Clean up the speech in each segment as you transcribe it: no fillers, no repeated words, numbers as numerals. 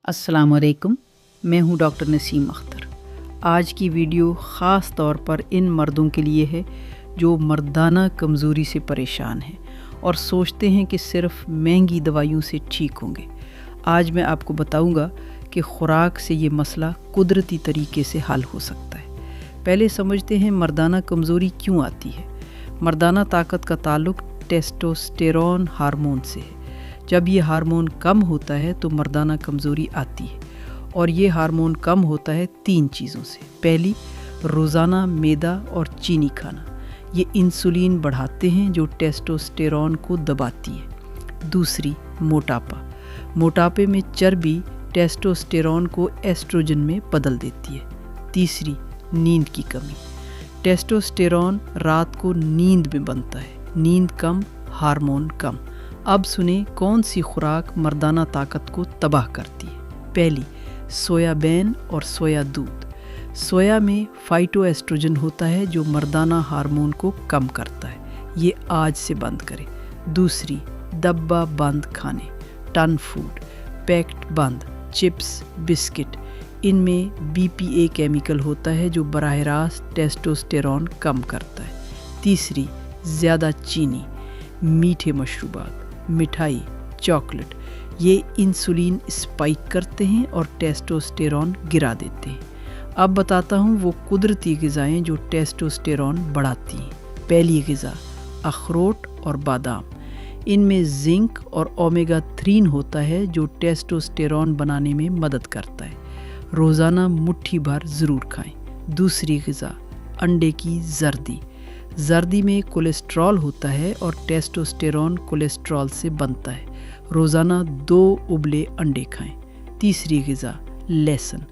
अस्सलाम वालेकुम, मैं हूं डॉक्टर नसीम अख्तर। आज की वीडियो ख़ास तौर पर इन मर्दों के लिए है जो मर्दाना कमज़ोरी से परेशान हैं और सोचते हैं कि सिर्फ महंगी दवाइयों से ठीक होंगे। आज मैं आपको बताऊंगा कि ख़ुराक से ये मसला कुदरती तरीके से हल हो सकता है। पहले समझते हैं मर्दाना कमज़ोरी क्यों आती है। मर्दाना ताकत का ताल्लुक़ टेस्टोस्टेरोन हार्मोन से है। जब ये हार्मोन कम होता है तो मर्दाना कमज़ोरी आती है, और ये हार्मोन कम होता है 3 चीज़ों से। पहली, रोज़ाना मैदा और चीनी खाना, ये इंसुलिन बढ़ाते हैं जो टेस्टोस्टेरोन को दबाती है। दूसरी, मोटापा, मोटापे में चर्बी टेस्टोस्टेरोन को एस्ट्रोजन में बदल देती है। तीसरी, नींद की कमी, टेस्टोस्टेरोन रात को नींद में बनता है, नींद कम हार्मोन कम। अब सुने कौन सी खुराक मर्दाना ताकत को तबाह करती है। पहली, सोयाबीन और सोया दूध। सोया में फाइटोएस्ट्रोजन होता है जो मर्दाना हार्मोन को कम करता है, ये आज से बंद करें। दूसरी, डब्बा बंद खाने, टन फूड, पैक्ड बंद, चिप्स, बिस्किट, इनमें BPA केमिकल होता है जो बराह रास्त टेस्टोस्टेरोन कम करता है। तीसरी, ज़्यादा चीनी, मीठे मशरूबात, मिठाई, चॉकलेट, ये इंसुलिन स्पाइक करते हैं और टेस्टोस्टेरोन गिरा देते हैं। अब बताता हूँ वो कुदरती ग़िज़ाएँ जो टेस्टोस्टेरोन बढ़ाती हैं। पहली ग़िज़ा, अखरोट और बादाम, इनमें जिंक और ओमेगा 3 होता है जो टेस्टोस्टेरोन बनाने में मदद करता है। रोज़ाना मुट्ठी भर ज़रूर खाएं। दूसरी ग़िज़ा, अंडे की जर्दी, जर्दी में कोलेस्ट्रॉल होता है और टेस्टोस्टेरोन कोलेस्ट्रॉल से बनता है। रोज़ाना 2 उबले अंडे खाएं। तीसरी ग़िज़ा, लहसुन,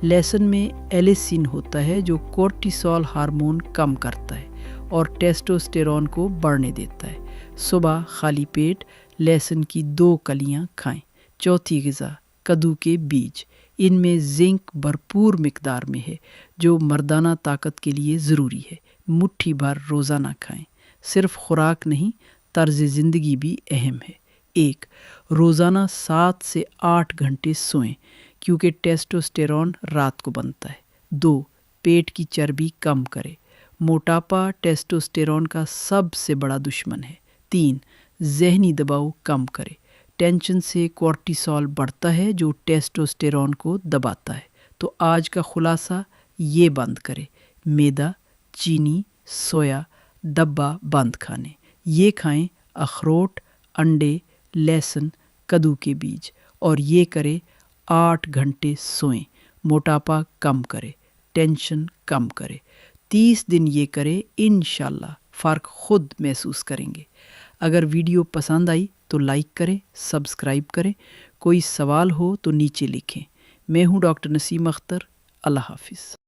लहसुन में एलिसिन होता है जो कोर्टिसोल हार्मोन कम करता है और टेस्टोस्टेरोन को बढ़ने देता है। सुबह खाली पेट लहसुन की 2 कलियां खाएं। चौथी ग़िज़ा, कद्दू के बीज, इनमें जिंक भरपूर मिकदार में है जो मर्दाना ताकत के लिए ज़रूरी है। मुट्ठी भर रोज़ाना खाएं। सिर्फ खुराक नहीं, तर्ज ज़िंदगी भी अहम है। 1, रोज़ाना 7 से 8 घंटे सोएं क्योंकि टेस्टोस्टेरोन रात को बनता है। 2, पेट की चर्बी कम करें, मोटापा टेस्टोस्टेरोन का सबसे बड़ा दुश्मन है। 3, ज़हनी दबाव कम करें, टेंशन से कोर्टिसोल बढ़ता है जो टेस्टोस्टेरोन को दबाता है। तो आज का खुलासा, ये बंद करें मैदा, चीनी, सोया, डब्बा बंद खाने। ये खाएं अखरोट, अंडे, लहसुन, कद्दू के बीज, और ये करें 8 घंटे सोएं। मोटापा कम करें, टेंशन कम करें। 30 दिन ये करें, इंशाल्लाह फ़र्क खुद महसूस करेंगे। अगर वीडियो पसंद आई तो लाइक करें, सब्सक्राइब करें। कोई सवाल हो तो नीचे लिखें। मैं हूँ डॉक्टर नसीम अख्तर। अल्लाह हाफिज़।